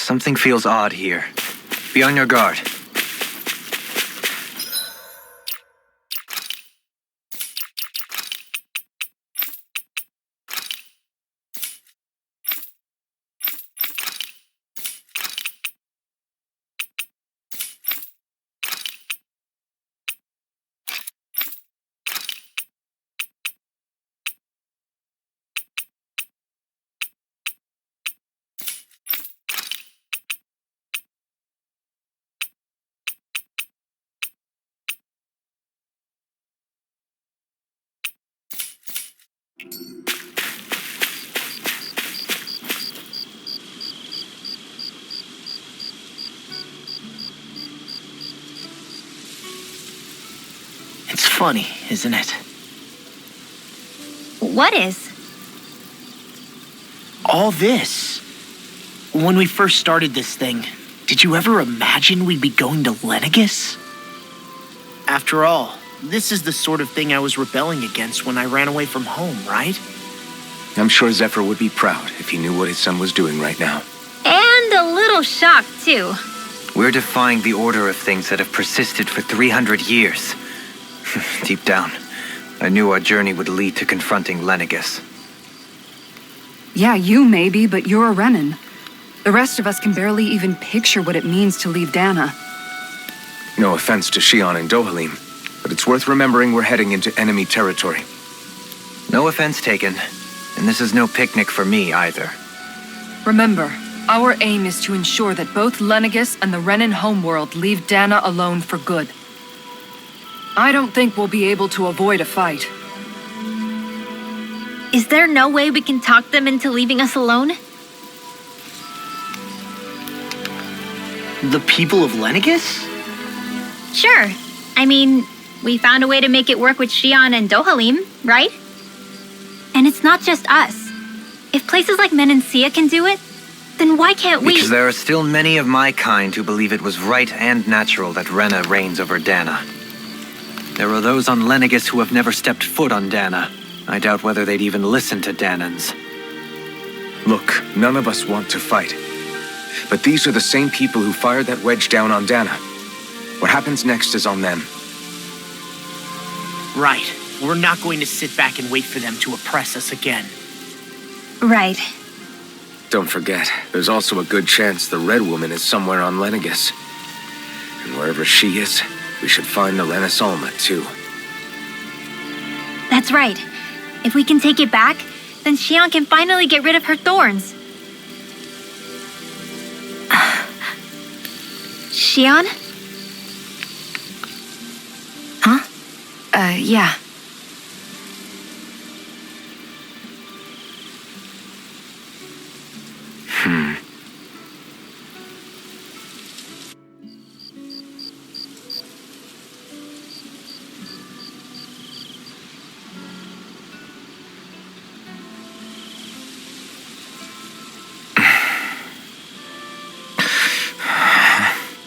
Something feels odd here. Be on your guard. It's funny, isn't it? What is? All this. When we first started this thing, did you ever imagine we'd be going to Lenegus? After all, this is the sort of thing I was rebelling against when I ran away from home, right? I'm sure Zephyr would be proud if he knew what his son was doing right now. And a little shocked, too. We're defying the order of things that have persisted for 300 years. Deep down, I knew our journey would lead to confronting Lenegus. Yeah, you maybe, but you're a Renin. The rest of us can barely even picture what it means to leave Dana. No offense to Xion and Dohalim, but it's worth remembering we're heading into enemy territory. No offense taken, and this is no picnic for me either. Remember, our aim is to ensure that both Lenegus and the Renin homeworld leave Dana alone for good. I don't think we'll be able to avoid a fight. Is there no way we can talk them into leaving us alone? The people of Lenegus? Sure. I mean, we found a way to make it work with Xion and Dohalim, right? And it's not just us. If places like Menancia can do it, then why can't we— Because there are still many of my kind who believe it was right and natural that Rena reigns over Dana. There are those on Lenegus who have never stepped foot on Dana. I doubt whether they'd even listen to Danans. Look, none of us want to fight. But these are the same people who fired that wedge down on Dana. What happens next is on them. Right. We're not going to sit back and wait for them to oppress us again. Right. Don't forget, there's also a good chance the Red Woman is somewhere on Lenegus. And wherever she is, we should find the Renaissance too. That's right. If we can take it back, then Xion can finally get rid of her thorns. Xion? Huh? Yeah.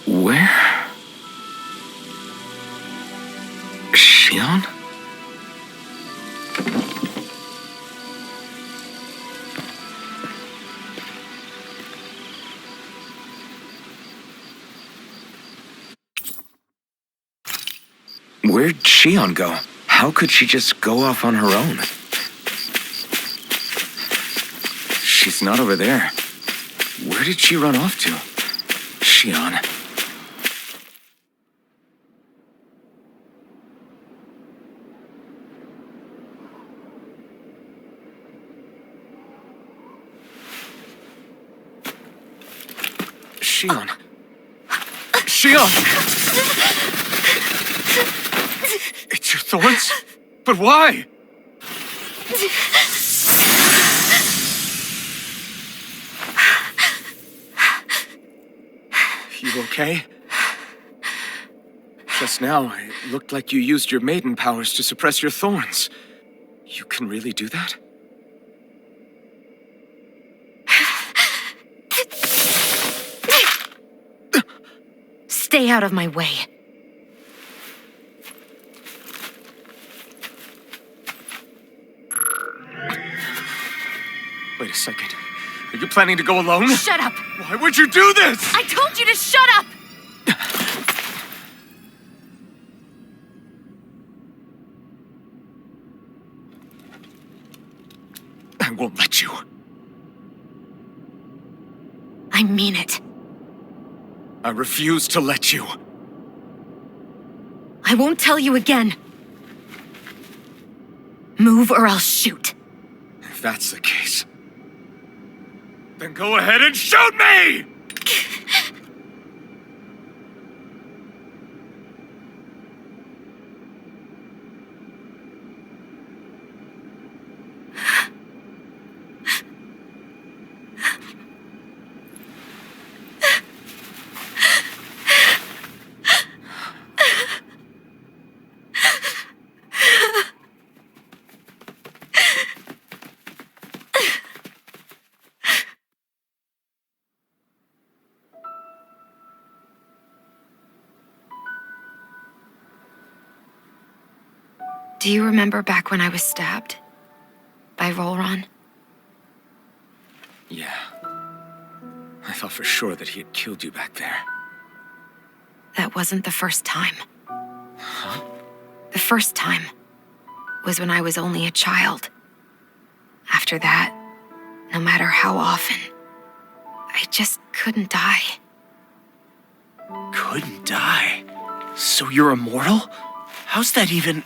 Where? Xion? Where'd Xion go? How could she just go off on her own? She's not over there. Where did she run off to? Xion. Xion. Xion! It's your thorns? But why? You okay? Just now, it looked like you used your maiden powers to suppress your thorns. You can really do that? Stay out of my way. Wait a second. Are you planning to go alone? Shut up! Why would you do this? I told you to shut up! I won't let you. I mean it. I refuse to let you. I won't tell you again. Move or I'll shoot. If that's the case, then go ahead and shoot me! Do you remember back when I was stabbed? By Rolron? Yeah. I thought for sure that he had killed you back there. That wasn't the first time. The first time was when I was only a child. After that, no matter how often, I just couldn't die. Couldn't die? So you're immortal? How's that even...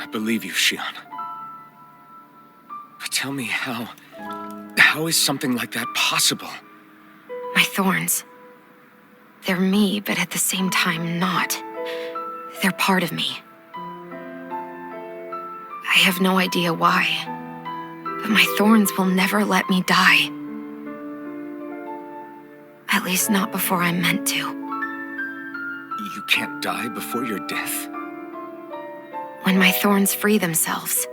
I believe you, Shion. But tell me how is something like that possible? My thorns. They're me, but at the same time not. They're part of me. I have no idea why, but my thorns will never let me die. At least not before I'm meant to. You can't die before your death? When my thorns free themselves,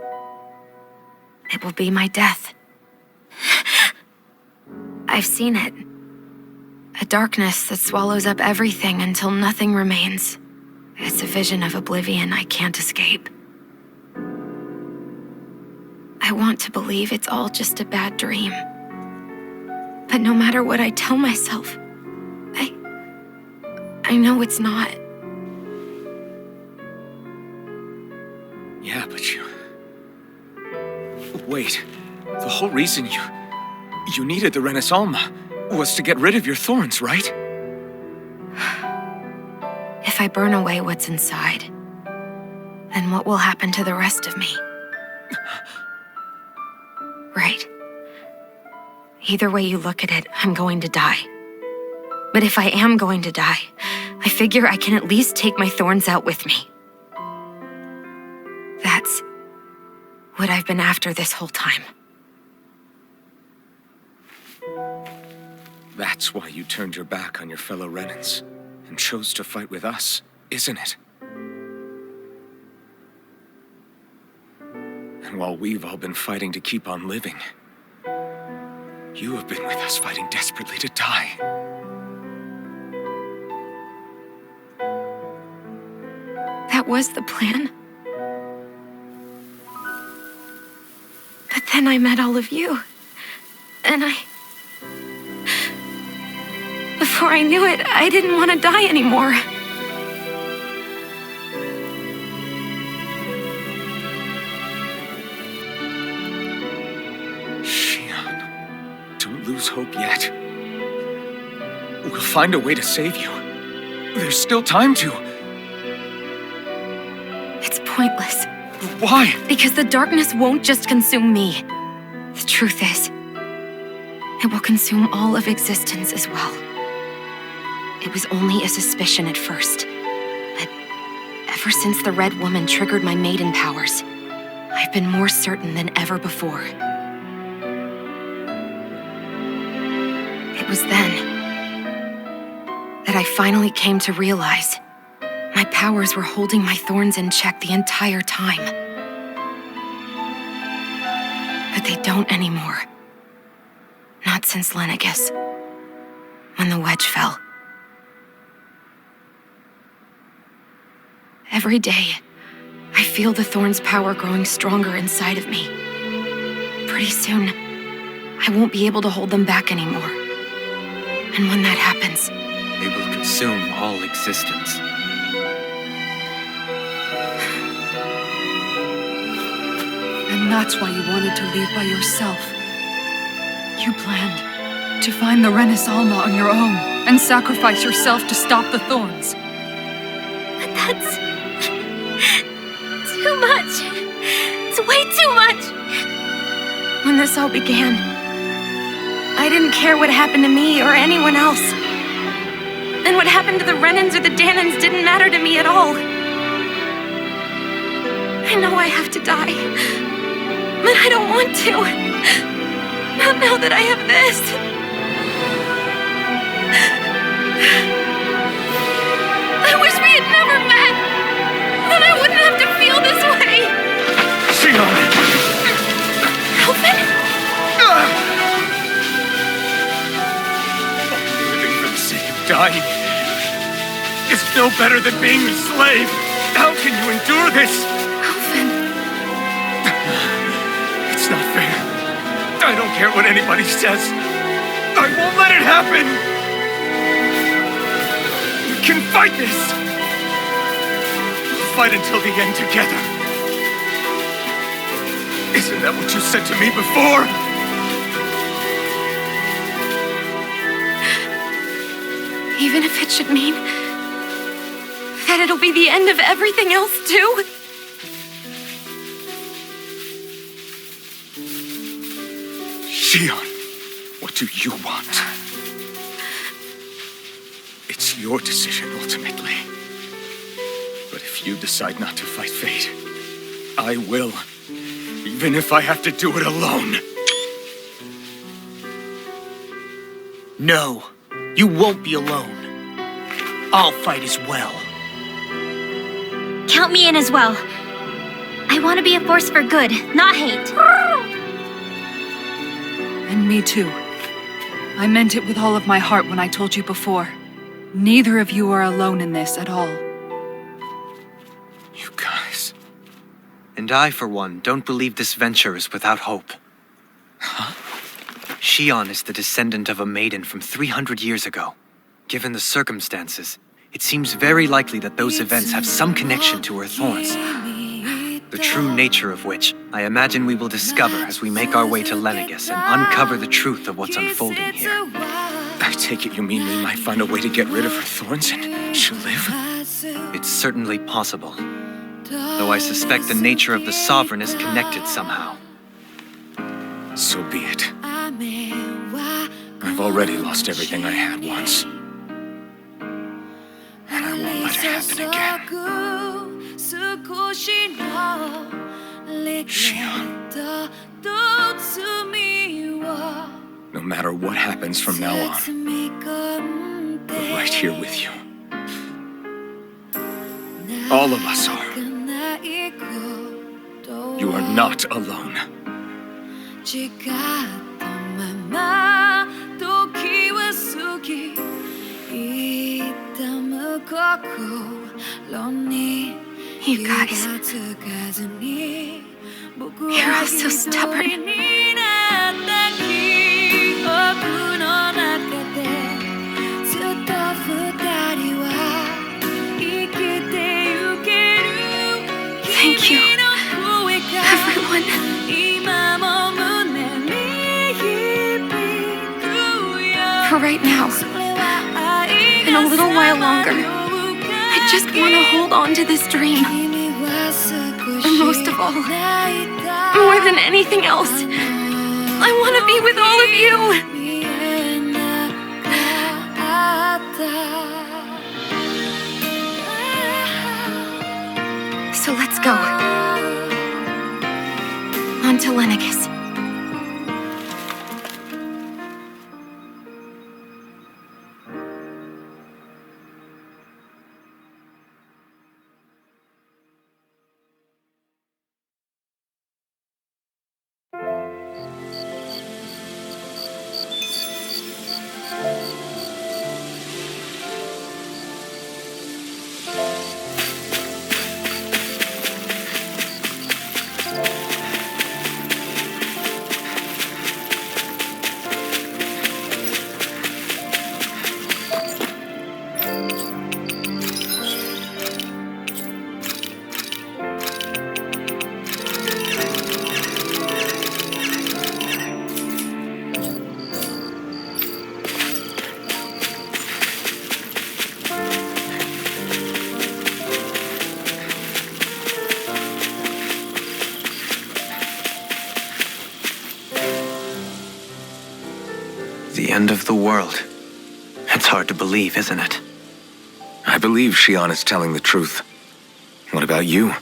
it will be my death. I've seen it. A darkness that swallows up everything until nothing remains. It's a vision of oblivion I can't escape. I want to believe it's all just a bad dream. But no matter what I tell myself, I know it's not. Yeah, but you... Wait. The whole reason you needed the Renaissance was to get rid of your thorns, right? If I burn away what's inside, then what will happen to the rest of me? Right. Either way you look at it, I'm going to die. But if I am going to die, I figure I can at least take my thorns out with me. That's what I've been after this whole time. That's why you turned your back on your fellow Renans and chose to fight with us, isn't it? And while we've all been fighting to keep on living, you have been with us fighting desperately to die. That was the plan. But then I met all of you. And before I knew it, I didn't want to die anymore. Shion, don't lose hope yet. We'll find a way to save you. There's still time to. It's pointless. Why? Because the darkness won't just consume me. The truth is, it will consume all of existence as well. It was only a suspicion at first, but ever since the Red Woman triggered my maiden powers, I've been more certain than ever before. It was then that I finally came to realize my powers were holding my thorns in check the entire time. But they don't anymore. Not since Lenegus, when the wedge fell. Every day, I feel the thorn's power growing stronger inside of me. Pretty soon, I won't be able to hold them back anymore. And when that happens, They will consume all existence. And that's why you wanted to leave by yourself. You planned to find the Renaissance on your own and sacrifice yourself to stop the thorns. But that's too much. It's way too much. when this all began, I didn't care what happened to me or anyone else. And what happened to the Renans or the Danans didn't matter to me at all. I know I have to die, but I don't want to. Not now that I have this. I wish we had never met. Then I wouldn't have to feel this way. Shion! Alvin? Living for the sake of dying is no better than being a slave. How can you endure this? Alvin. It's not fair. I don't care what anybody says. I won't let it happen. We can fight this. We'll fight until the end together. Isn't that what you said to me before? Even if it should mean that it'll be the end of everything else too? Shion, what do you want? It's your decision ultimately. But if you decide not to fight fate, I will. Even if I have to do it alone. No, you won't be alone. I'll fight as well. Count me in as well. I want to be a force for good, not hate. And me too. I meant it with all of my heart when I told you before. Neither of you are alone in this at all. You guys. And I, for one, don't believe this venture is without hope. Huh? Shion is the descendant of a maiden from 300 years ago. Given the circumstances, it seems very likely that those events have some connection to her thorns. The true nature of which, I imagine we will discover as we make our way to Lenegus and uncover the truth of what's unfolding here. I take it you mean we might find a way to get rid of her thorns and she'll live? It's certainly possible. Though I suspect the nature of the Sovereign is connected somehow. So be it. I've already lost everything I had once. And I won't let it happen again. Shion. No matter what happens from now on, we're right here with you. All of us are. You are not alone. You guys, you're all so stubborn. Thank you, everyone. For right now, and a little while longer, I just want to hold on to this dream. And most of all, more than anything else, I want to be with all of you. So let's go. On to Lenegus. end of the world. It's hard to believe, isn't it? I believe Shion is telling the truth. What about you?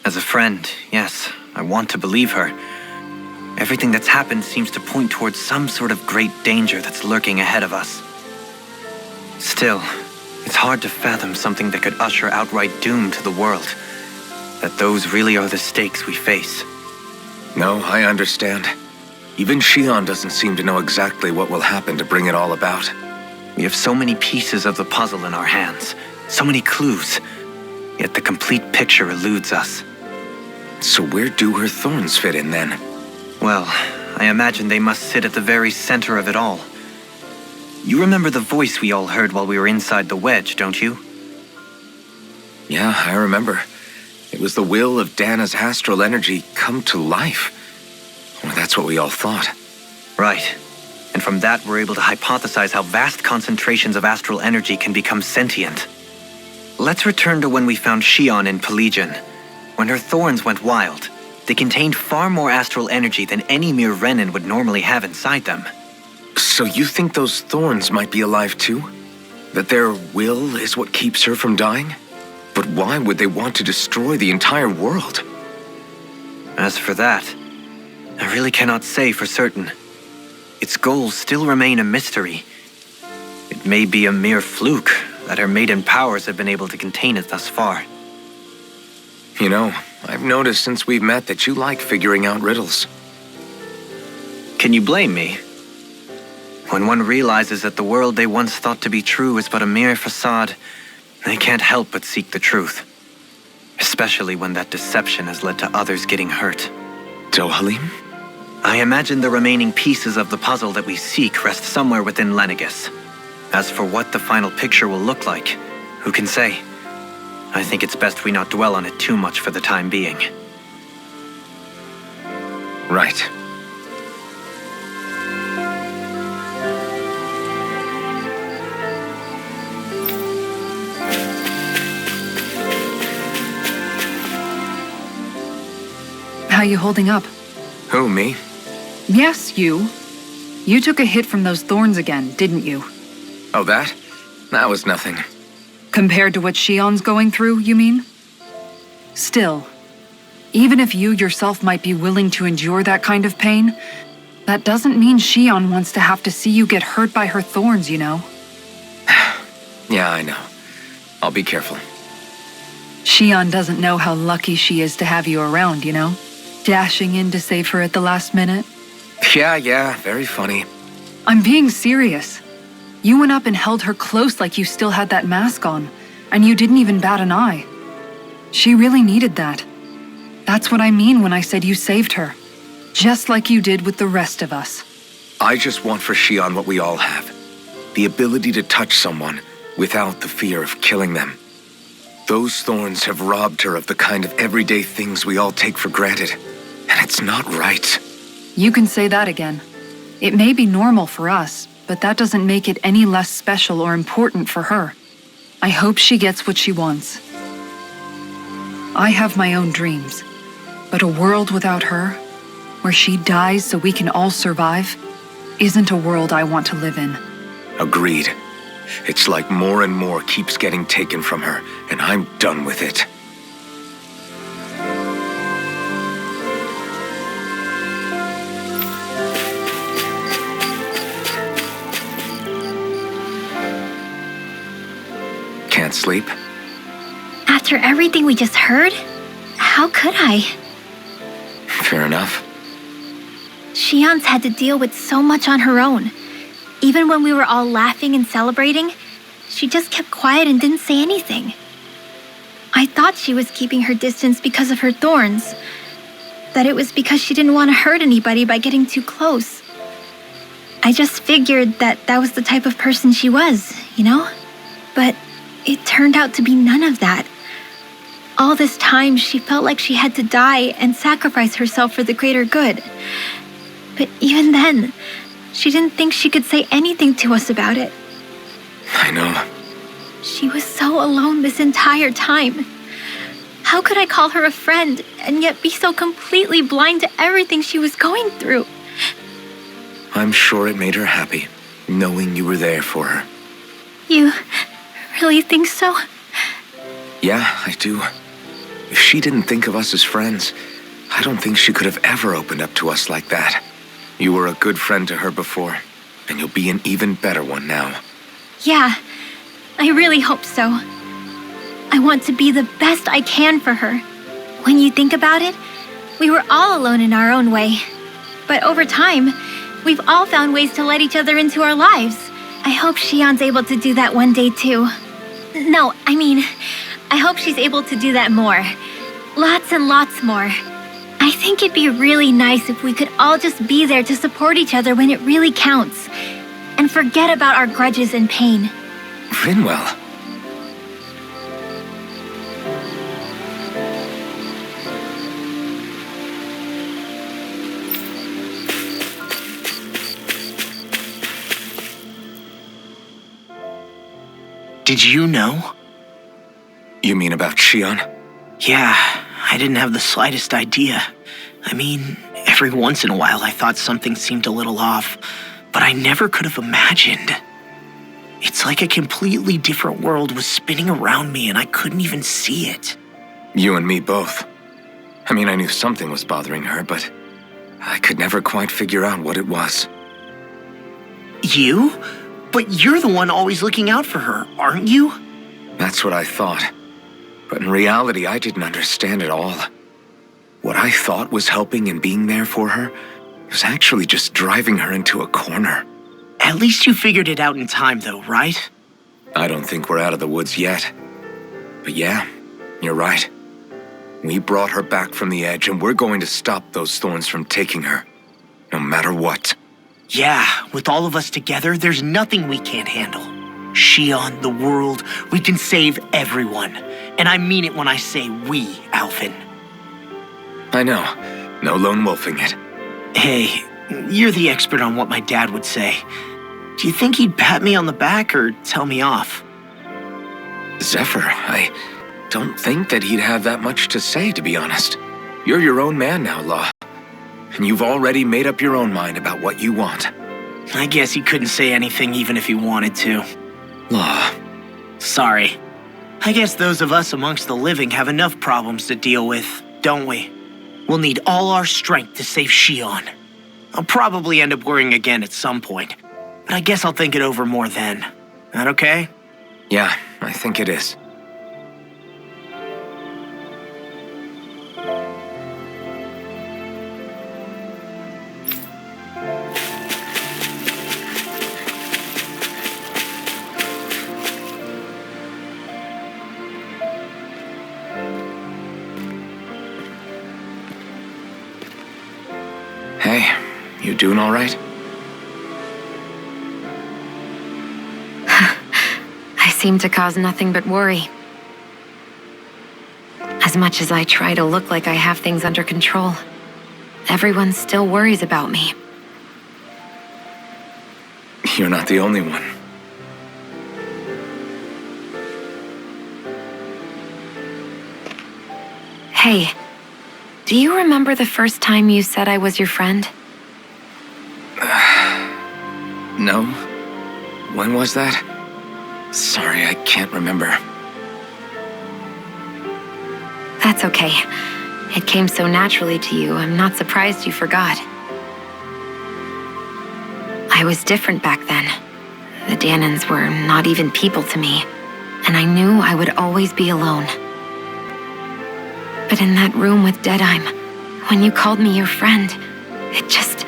As a friend, yes, I want to believe her. Everything that's happened seems to point towards some sort of great danger that's lurking ahead of us. Still, it's hard to fathom something that could usher outright doom to the world. That those really are the stakes we face. No, I understand. Even Shion doesn't seem to know exactly what will happen to bring it all about. We have so many pieces of the puzzle in our hands, so many clues, yet the complete picture eludes us. So where do her thorns fit in then? Well, I imagine they must sit at the very center of it all. You remember the voice we all heard while we were inside the wedge, don't you? Yeah, I remember. It was the will of Dana's astral energy come to life. Well, that's what we all thought. Right. And from that, we're able to hypothesize how vast concentrations of astral energy can become sentient. Let's return to when we found Shion in Pelagian. When her thorns went wild, they contained far more astral energy than any mere Renin would normally have inside them. So you think those thorns might be alive too? That their will is what keeps her from dying? But why would they want to destroy the entire world? As for that, I really cannot say for certain. Its goals still remain a mystery. It may be a mere fluke that her maiden powers have been able to contain it thus far. You know, I've noticed since we've met that you like figuring out riddles. Can you blame me? When one realizes that the world they once thought to be true is but a mere facade, they can't help but seek the truth. Especially when that deception has led to others getting hurt. Dohalim? I imagine the remaining pieces of the puzzle that we seek rest somewhere within Lenegis. As for what the final picture will look like, who can say? I think it's best we not dwell on it too much for the time being. Right. How you holding up? Who, me? Yes, you. You took a hit from those thorns again, didn't you? Oh, that? That was nothing. Compared to what Shion's going through, you mean? Still, even if you yourself might be willing to endure that kind of pain, that doesn't mean Shion wants to have to see you get hurt by her thorns, you know? Yeah, I know. I'll be careful. Shion doesn't know how lucky she is to have you around, you know? Dashing in to save her at the last minute. Yeah, very funny. I'm being serious. You went up and held her close like you still had that mask on, and you didn't even bat an eye. She really needed that. That's what I mean when I said you saved her. Just like you did with the rest of us. I just want for Shion what we all have. The ability to touch someone without the fear of killing them. Those thorns have robbed her of the kind of everyday things we all take for granted. And it's not right. You can say that again. It may be normal for us, but that doesn't make it any less special or important for her. I hope she gets what she wants. I have my own dreams, but a world without her, where she dies so we can all survive, isn't a world I want to live in. Agreed. It's like more and more keeps getting taken from her, and I'm done with it. Can't sleep? After everything we just heard, how could I? Fair enough. Shion's had to deal with so much on her own. Even when we were all laughing and celebrating, she just kept quiet and didn't say anything. I thought she was keeping her distance because of her thorns. That it was because she didn't want to hurt anybody by getting too close. I just figured that that was the type of person she was, you know? But it turned out to be none of that. All this time, she felt like she had to die and sacrifice herself for the greater good. But even then, she didn't think she could say anything to us about it. I know. She was so alone this entire time. How could I call her a friend and yet be so completely blind to everything she was going through? I'm sure it made her happy. knowing you were there for her. You really think so? Yeah, I do. If she didn't think of us as friends, I don't think she could have ever opened up to us like that. You were a good friend to her before, and you'll be an even better one now. Yeah, I really hope so. I want to be the best I can for her. When you think about it, we were all alone in our own way. But over time, we've all found ways to let each other into our lives. I hope Shion's able to do that one day too. No, I mean, I hope she's able to do that more. Lots and lots more. I think it'd be really nice if we could all just be there to support each other when it really counts. And forget about our grudges and pain. Rinwell. Did you know? You mean about Shion? Yeah, I didn't have the slightest idea. I mean, every once in a while I thought something seemed a little off, but I never could have imagined. It's like a completely different world was spinning around me and I couldn't even see it. You and me both. I mean, I knew something was bothering her, but I could never quite figure out what it was. You? But you're the one always looking out for her, aren't you? That's what I thought. But in reality, I didn't understand it all. What I thought was helping and being there for her was actually just driving her into a corner. At least you figured it out in time, though, right? I don't think we're out of the woods yet. But yeah, you're right. We brought her back from the edge, and we're going to stop those thorns from taking her, no matter what. Yeah, with all of us together, there's nothing we can't handle. Shion, the world, we can save everyone. And I mean it when I say we, Alphen. I know. No lone wolfing it. Hey, you're the expert on what my dad would say. Do you think he'd pat me on the back or tell me off? Zephyr, I don't think that he'd have that much to say, to be honest. You're your own man now, Law. And you've already made up your own mind about what you want. I guess he couldn't say anything even if he wanted to. Law. Sorry. I guess those of us amongst the living have enough problems to deal with, don't we? We'll need all our strength to save Shion. I'll probably end up worrying again at some point, but I guess I'll think it over more then. That okay? Yeah, I think it is. Hey, you doing all right? I seem to cause nothing but worry. As much as I try to look like I have things under control, everyone still worries about me. You're not the only one. Hey, do you remember the first time you said I was your friend? No? When was that? Sorry, I can't remember. That's okay. It came so naturally to you, I'm not surprised you forgot. I was different back then. The Danans were not even people to me, and I knew I would always be alone. But in that room with Deadime, when you called me your friend, it just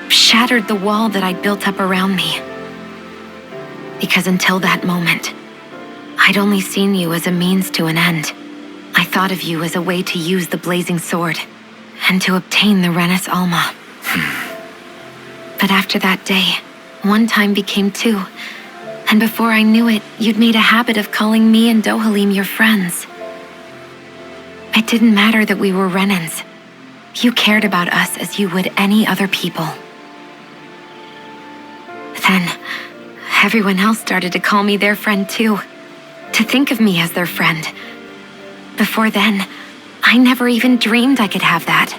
shattered the wall that I'd built up around me. Because until that moment, I'd only seen you as a means to an end. I thought of you as a way to use the blazing sword, and to obtain the Renis Alma. But after that day, one time became two, and before I knew it, you'd made a habit of calling me and Dohalim your friends. It didn't matter that we were Renans. You cared about us as you would any other people. Then, everyone else started to call me their friend too, to think of me as their friend. Before then, I never even dreamed I could have that.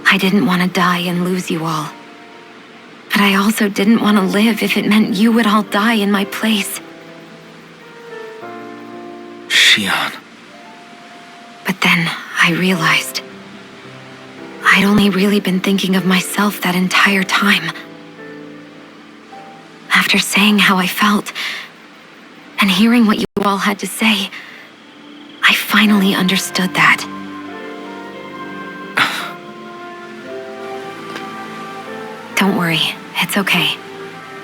I didn't want to die and lose you all. But I also didn't want to live if it meant you would all die in my place. Shion. But then I realized I'd only really been thinking of myself that entire time. After saying how I felt and hearing what you all had to say, I finally understood that. Don't worry, it's okay.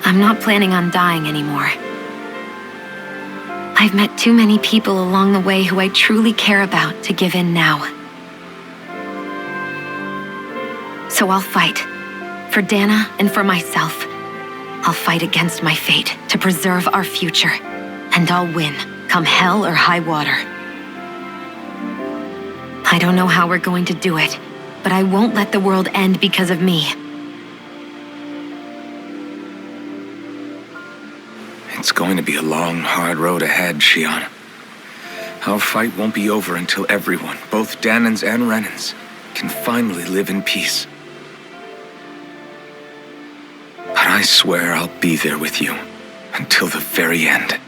I'm not planning on dying anymore. I've met too many people along the way who I truly care about to give in now. So I'll fight. For Dana and for myself. I'll fight against my fate to preserve our future. And I'll win, come hell or high water. I don't know how we're going to do it, but I won't let the world end because of me. It's going to be a long, hard road ahead, Shion. Our fight won't be over until everyone, both Danans and Renans, can finally live in peace. But I swear I'll be there with you until the very end.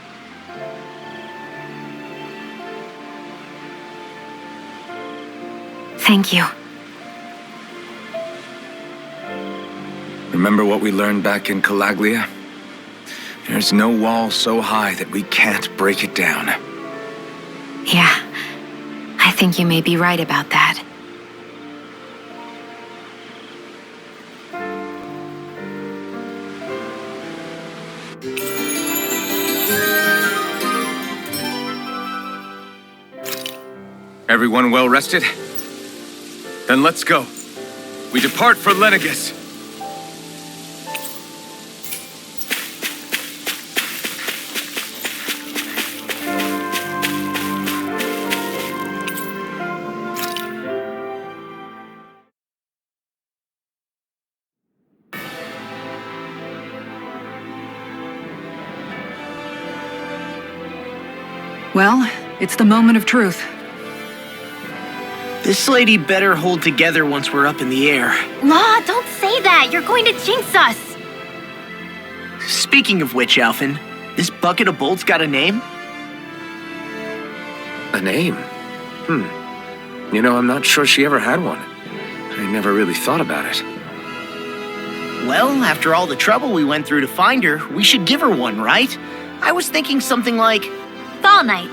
Thank you. Remember what we learned back in Calaglia? There's no wall so high that we can't break it down. Yeah, I think you may be right about that. Everyone well rested? Then let's go. We depart for Lenegis. Well, it's the moment of truth. This lady better hold together once we're up in the air. Law, don't say that. You're going to jinx us. Speaking of which, Alphen, this bucket of bolts got a name? A name? You know, I'm not sure she ever had one. I never really thought about it. Well, after all the trouble we went through to find her, we should give her one, right? I was thinking something like... Fall Knights.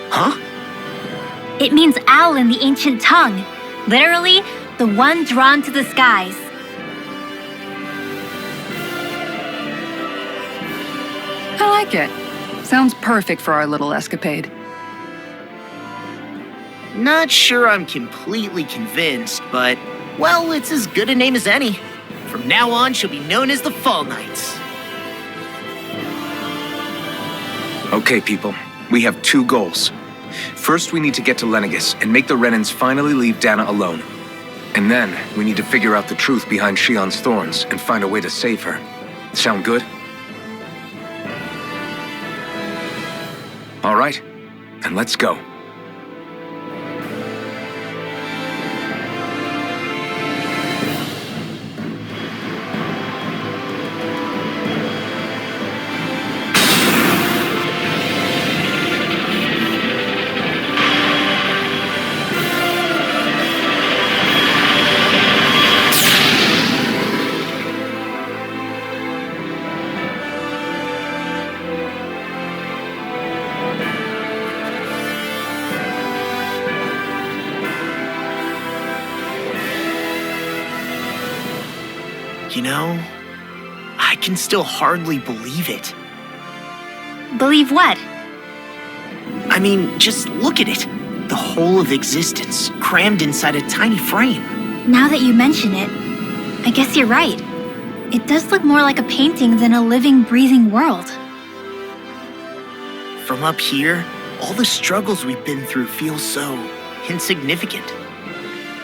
Huh? It means owl in the ancient tongue. Literally, the one drawn to the skies. I like it. Sounds perfect for our little escapade. Not sure I'm completely convinced, but, well, it's as good a name as any. From now on, she'll be known as the Fall Knights. Okay, people. We have two goals. First, we need to get to Lenegis and make the Renans finally leave Dana alone. And then, we need to figure out the truth behind Shion's thorns and find a way to save her. Sound good? All right, then let's go. You know, I can still hardly believe it. Believe what? I mean, just look at it. The whole of existence, crammed inside a tiny frame. Now that you mention it, I guess you're right. It does look more like a painting than a living, breathing world. From up here, all the struggles we've been through feel so insignificant.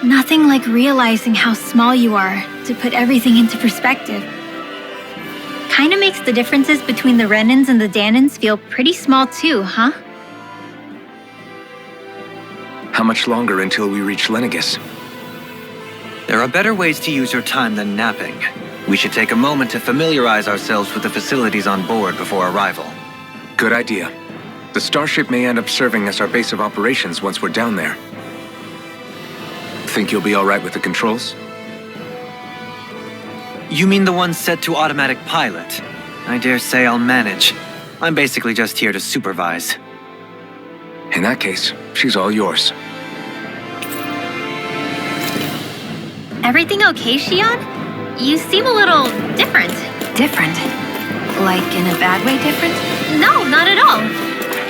Nothing like realizing how small you are to put everything into perspective. Kinda makes the differences between the Renans and the Danans feel pretty small too, huh? How much longer until we reach Lenegis? There are better ways to use your time than napping. We should take a moment to familiarize ourselves with the facilities on board before arrival. Good idea. The starship may end up serving as our base of operations once we're down there. Think you'll be all right with the controls? You mean the one set to automatic pilot? I dare say I'll manage. I'm basically just here to supervise. In that case, she's all yours. Everything okay, Shion? You seem a little different. Different? Like in a bad way different? No, not at all.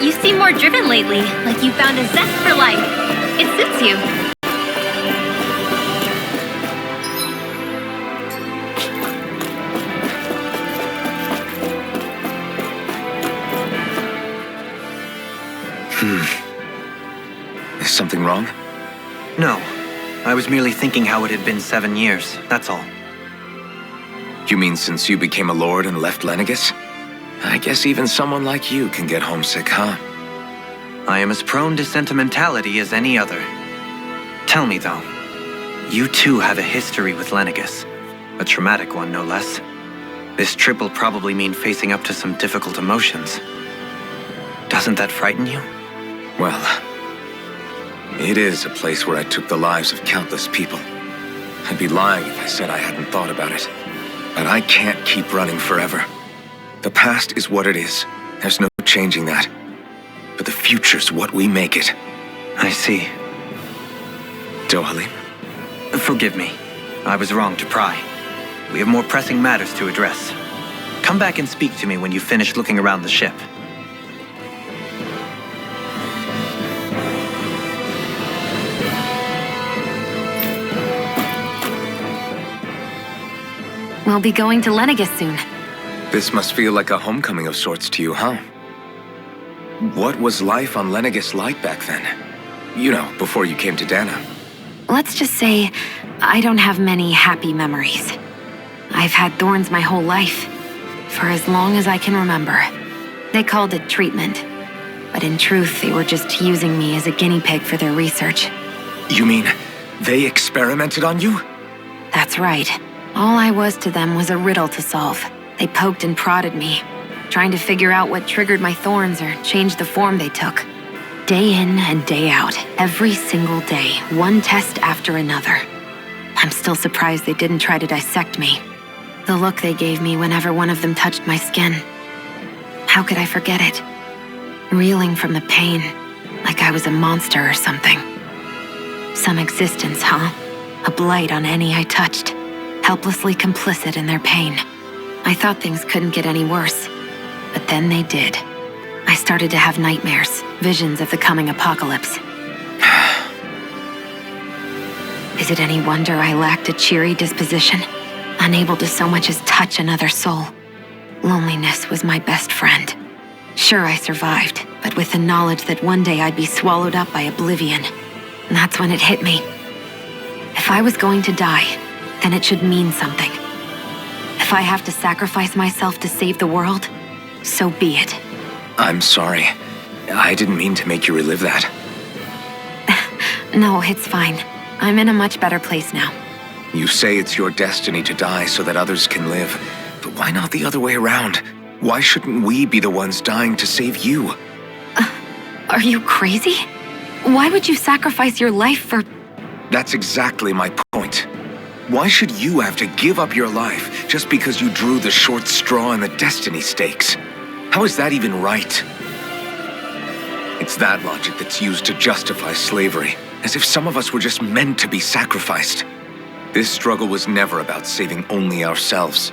You seem more driven lately, like you found a zest for life. It suits you. Is something wrong? No. I was merely thinking how it had been 7 years, that's all. You mean since you became a lord and left Lenegus? I guess even someone like you can get homesick, huh? I am as prone to sentimentality as any other. Tell me, though, you too have a history with Lenegus. A traumatic one, no less. This trip will probably mean facing up to some difficult emotions. Doesn't that frighten you? Well, it is a place where I took the lives of countless people. I'd be lying if I said I hadn't thought about it. But I can't keep running forever. The past is what it is. There's no changing that. But the future's what we make it. I see. Dohalim? Forgive me. I was wrong to pry. We have more pressing matters to address. Come back and speak to me when you've finished looking around the ship. We'll be going to Lenegus soon. This must feel like a homecoming of sorts to you, huh? What was life on Lenegus like back then? You know, before you came to Dana. Let's just say, I don't have many happy memories. I've had thorns my whole life, for as long as I can remember. They called it treatment, but in truth, they were just using me as a guinea pig for their research. You mean, they experimented on you? That's right. All I was to them was a riddle to solve. They poked and prodded me, trying to figure out what triggered my thorns or changed the form they took. Day in and day out, every single day, one test after another. I'm still surprised they didn't try to dissect me. The look they gave me whenever one of them touched my skin. How could I forget it? Reeling from the pain, like I was a monster or something. Some existence, huh? A blight on any I touched. Helplessly complicit in their pain. I thought things couldn't get any worse, but then they did. I started to have nightmares, visions of the coming apocalypse. Is it any wonder I lacked a cheery disposition, unable to so much as touch another soul? Loneliness was my best friend. Sure, I survived, but with the knowledge that one day I'd be swallowed up by oblivion. And that's when it hit me. If I was going to die, then it should mean something. If I have to sacrifice myself to save the world, so be it. I'm sorry. I didn't mean to make you relive that. No, it's fine. I'm in a much better place now. You say it's your destiny to die so that others can live, but why not the other way around? Why shouldn't we be the ones dying to save you? Are you crazy? Why would you sacrifice your life for... That's exactly my point. Why should you have to give up your life just because you drew the short straw in the destiny stakes? How is that even right? It's that logic that's used to justify slavery, as if some of us were just meant to be sacrificed. This struggle was never about saving only ourselves.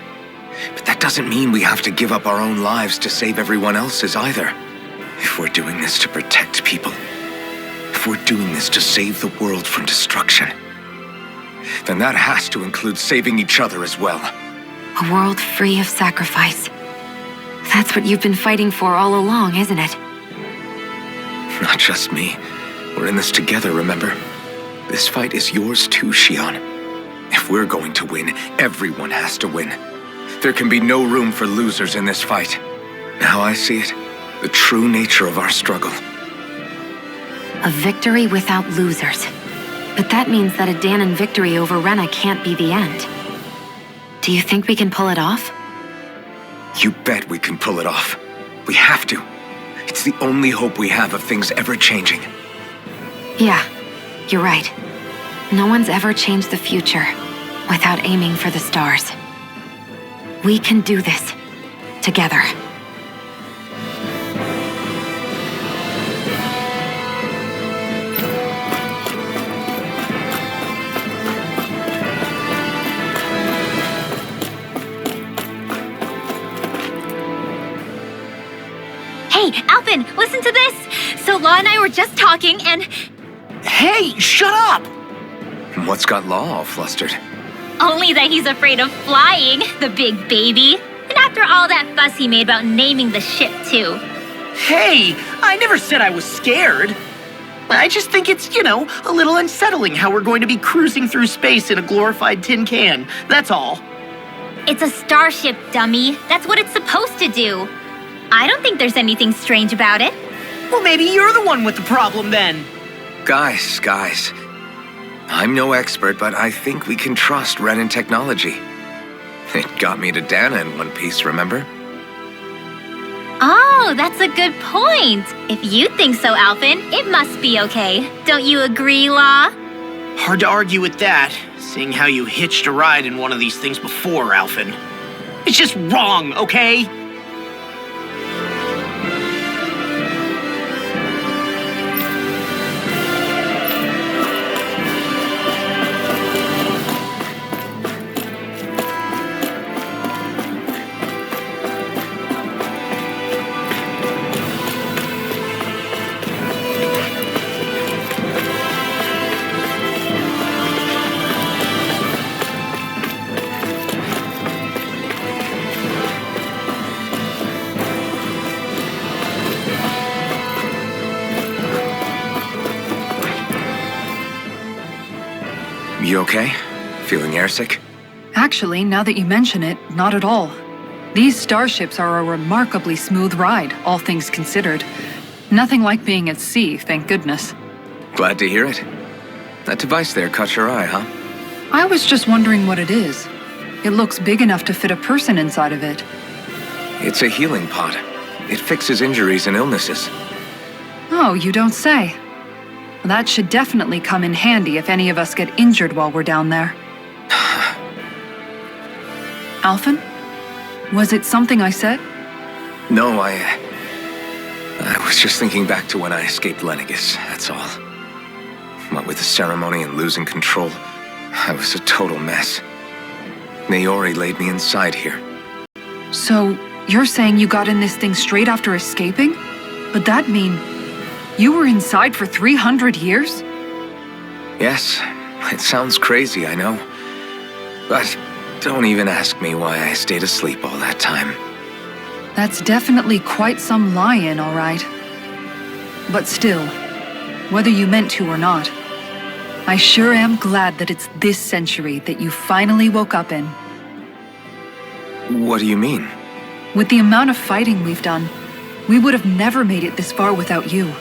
But that doesn't mean we have to give up our own lives to save everyone else's either. If we're doing this to protect people, if we're doing this to save the world from destruction, then that has to include saving each other as well. A world free of sacrifice. That's what you've been fighting for all along, isn't it? Not just me. We're in this together, remember? This fight is yours too, Shion. If we're going to win, everyone has to win. There can be no room for losers in this fight. Now I see it. The true nature of our struggle. A victory without losers. But that means that a Danon victory over Rena can't be the end. Do you think we can pull it off? You bet we can pull it off. We have to. It's the only hope we have of things ever changing. Yeah, you're right. No one's ever changed the future without aiming for the stars. We can do this together. Hey, Alvin, listen to this! So Law and I were just talking and... Hey, shut up! What's got Law all flustered? Only that he's afraid of flying, the big baby. And after all that fuss he made about naming the ship, too. Hey, I never said I was scared. I just think it's, a little unsettling how we're going to be cruising through space in a glorified tin can. That's all. It's a starship, dummy. That's what it's supposed to do. I don't think there's anything strange about it. Well, maybe you're the one with the problem then. Guys. I'm no expert, but I think we can trust Renan technology. It got me to Dana in one piece, remember? Oh, that's a good point. If you think so, Alvin, it must be okay. Don't you agree, Law? Hard to argue with that, seeing how you hitched a ride in one of these things before, Alvin. It's just wrong, okay? You okay? Feeling airsick? Actually, now that you mention it, not at all. These starships are a remarkably smooth ride, all things considered. Nothing like being at sea, thank goodness. Glad to hear it. That device there caught your eye, huh? I was just wondering what it is. It looks big enough to fit a person inside of it. It's a healing pod. It fixes injuries and illnesses. Oh, you don't say. That should definitely come in handy if any of us get injured while we're down there. Alphen? Was it something I said? No, I was just thinking back to when I escaped Lenegis, that's all. What with the ceremony and losing control, I was a total mess. Naori laid me inside here. So, you're saying you got in this thing straight after escaping? But that mean you were inside for 300 years? Yes, it sounds crazy, I know. But don't even ask me why I stayed asleep all that time. That's definitely quite some lie-in, all right. But still, whether you meant to or not, I sure am glad that it's this century that you finally woke up in. What do you mean? With the amount of fighting we've done, we would have never made it this far without you.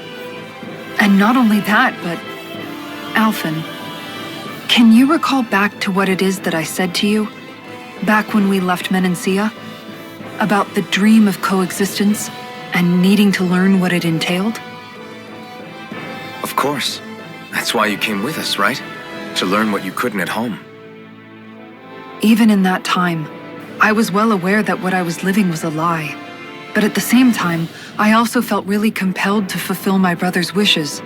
And not only that, but... Alphen, can you recall back to what it is that I said to you? Back when we left Menancia? About the dream of coexistence and needing to learn what it entailed? Of course. That's why you came with us, right? To learn what you couldn't at home. Even in that time, I was well aware that what I was living was a lie. But at the same time, I also felt really compelled to fulfill my brother's wishes.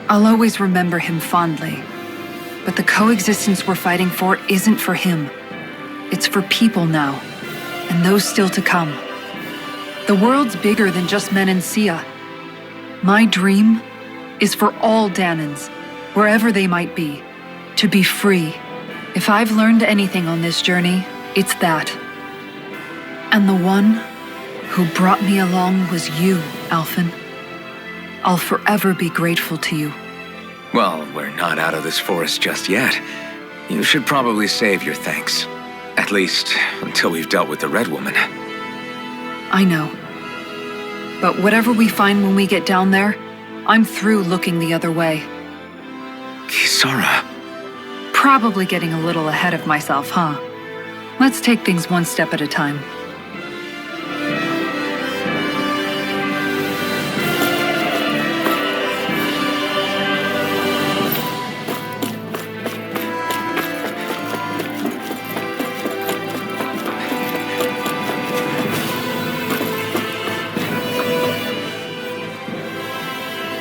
I'll always remember him fondly. But the coexistence we're fighting for isn't for him. It's for people now, and those still to come. The world's bigger than just Menancia. My dream is for all Danons, wherever they might be, to be free. If I've learned anything on this journey, it's that. And the one who brought me along was you, Alphen. I'll forever be grateful to you. Well, we're not out of this forest just yet. You should probably save your thanks. At least, until we've dealt with the Red Woman. I know. But whatever we find when we get down there, I'm through looking the other way. Kisara, probably getting a little ahead of myself, huh? Let's take things one step at a time.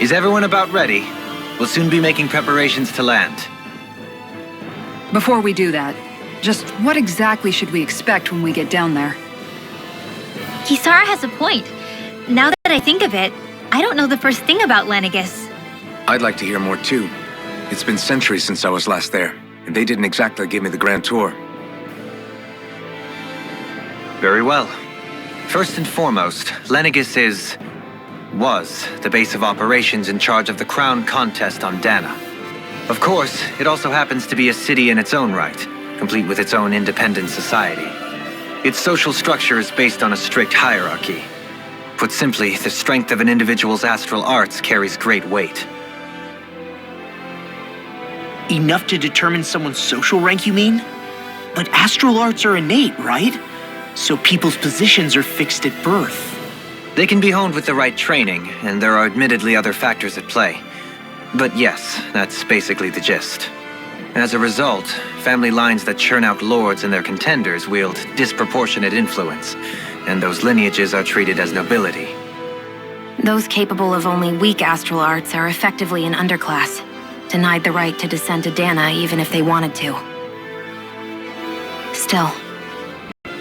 Is everyone about ready? We'll soon be making preparations to land. Before we do that, just what exactly should we expect when we get down there? Kisara has a point. Now that I think of it, I don't know the first thing about Lenegis. I'd like to hear more too. It's been centuries since I was last there, and they didn't exactly give me the grand tour. Very well. First and foremost, Lenegis was the base of operations in charge of the crown contest on Dana. Of course, it also happens to be a city in its own right, complete with its own independent society. Its social structure is based on a strict hierarchy. Put simply, the strength of an individual's astral arts carries great weight. Enough to determine someone's social rank, you mean? But astral arts are innate, right? So people's positions are fixed at birth. They can be honed with the right training, and there are admittedly other factors at play. But yes, that's basically the gist. As a result, family lines that churn out lords and their contenders wield disproportionate influence, and those lineages are treated as nobility. Those capable of only weak astral arts are effectively an underclass, denied the right to descend to Dana even if they wanted to. Still,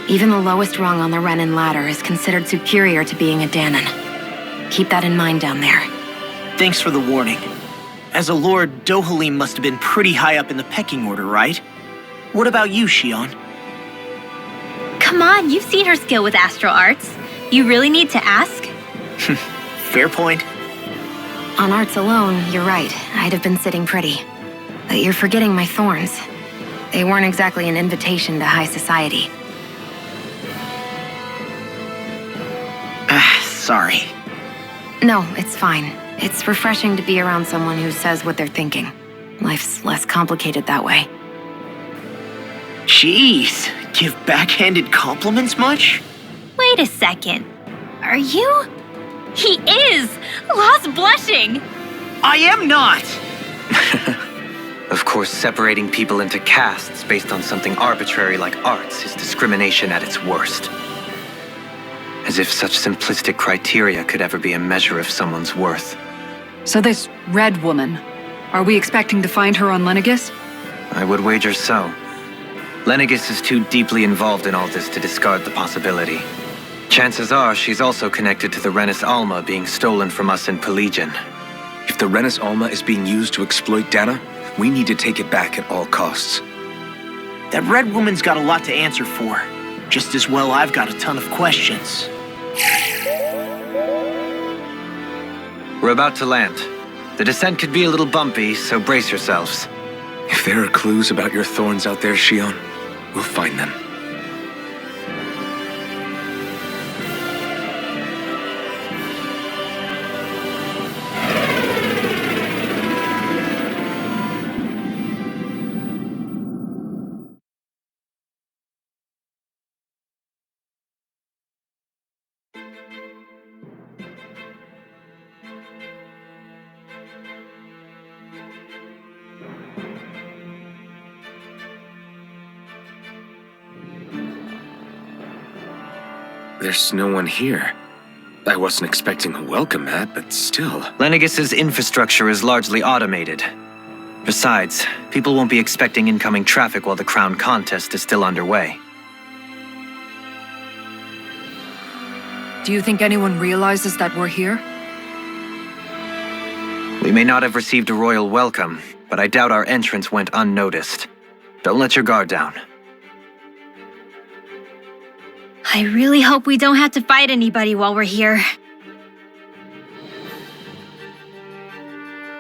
even the lowest rung on the Renin ladder is considered superior to being a Danan. Keep that in mind down there. Thanks for the warning. As a lord, Dohalim must have been pretty high up in the pecking order, right? What about you, Shion? Come on, you've seen her skill with astral arts. You really need to ask? Fair point. On arts alone, you're right. I'd have been sitting pretty. But you're forgetting my thorns. They weren't exactly an invitation to high society. Sorry. No, it's fine. It's refreshing to be around someone who says what they're thinking. Life's less complicated that way. Jeez, give backhanded compliments much? Wait a second. Are you? He is! Lost blushing! I am not! Of course, separating people into castes based on something arbitrary like arts is discrimination at its worst. As if such simplistic criteria could ever be a measure of someone's worth. So this red woman, are we expecting to find her on Lenegis? I would wager so. Lenegis is too deeply involved in all this to discard the possibility. Chances are she's also connected to the Renis Alma being stolen from us in Pelegion. If the Renis Alma is being used to exploit Dana, we need to take it back at all costs. That red woman's got a lot to answer for. Just as well I've got a ton of questions. We're about to land. The descent could be a little bumpy, so brace yourselves. If there are clues about your thorns out there, Shion, we'll find them. There's no one here. I wasn't expecting a welcome mat, but still. Lenegis's infrastructure is largely automated. Besides, people won't be expecting incoming traffic while the crown contest is still underway. Do you think anyone realizes that we're here? We may not have received a royal welcome, but I doubt our entrance went unnoticed. Don't let your guard down. I really hope we don't have to fight anybody while we're here.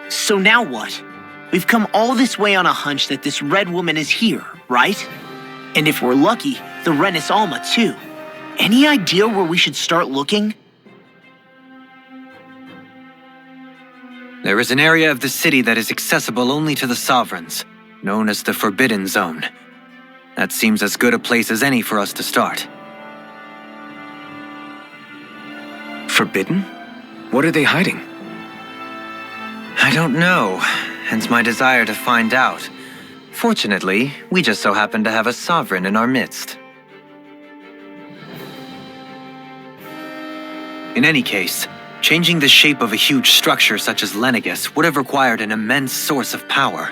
So now what? We've come all this way on a hunch that this red woman is here, right? And if we're lucky, the Renis Alma too. Any idea where we should start looking? There is an area of the city that is accessible only to the sovereigns. known as the Forbidden Zone. That seems as good a place as any for us to start. Forbidden? What are they hiding? I don't know, hence my desire to find out. Fortunately, we just so happen to have a sovereign in our midst. In any case, changing the shape of a huge structure such as Lenegus would have required an immense source of power.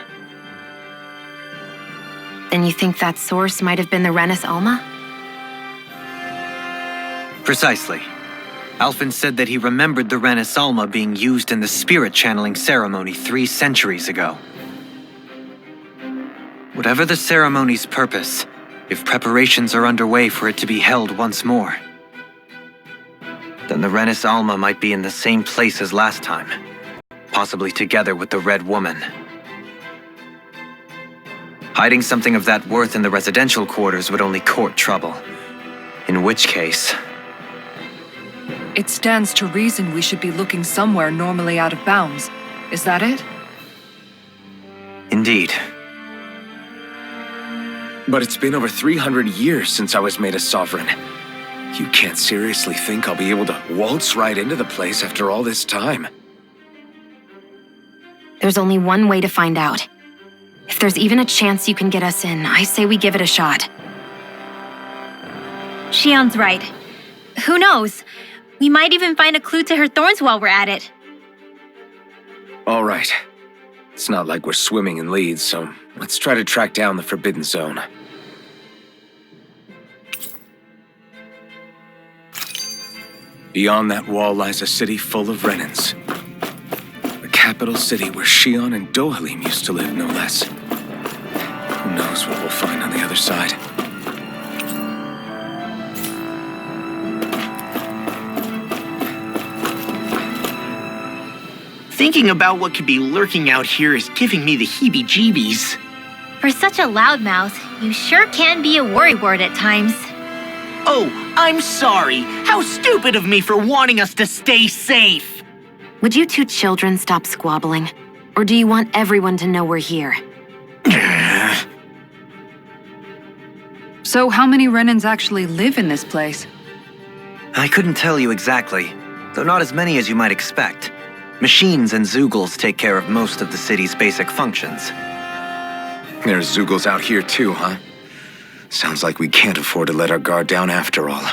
Then you think that source might have been the Renis Alma? Precisely. Alphen said that he remembered the Renis Alma being used in the spirit channeling ceremony 3 centuries ago. Whatever the ceremony's purpose, if preparations are underway for it to be held once more, then the Renis Alma might be in the same place as last time, possibly together with the Red Woman. Hiding something of that worth in the residential quarters would only court trouble. In which case... It stands to reason we should be looking somewhere normally out of bounds. Is that it? Indeed. But it's been over 300 years since I was made a sovereign. You can't seriously think I'll be able to waltz right into the place after all this time. There's only one way to find out. If there's even a chance you can get us in, I say we give it a shot. Shion's right. Who knows? We might even find a clue to her thorns while we're at it. All right. It's not like we're swimming in leads, so let's try to track down the Forbidden Zone. Beyond that wall lies a city full of Renins. The capital city where Shion and Dohalim used to live, no less. Who knows what we'll find on the other side. Thinking about what could be lurking out here is giving me the heebie-jeebies. For such a loudmouth, you sure can be a worrywart at times. Oh, I'm sorry. How stupid of me for wanting us to stay safe. Would you two children stop squabbling? Or do you want everyone to know we're here? So how many Renins actually live in this place? I couldn't tell you exactly, though not as many as you might expect. Machines and Zeugles take care of most of the city's basic functions. There's Zeugles out here too, huh? Sounds like we can't afford to let our guard down after all.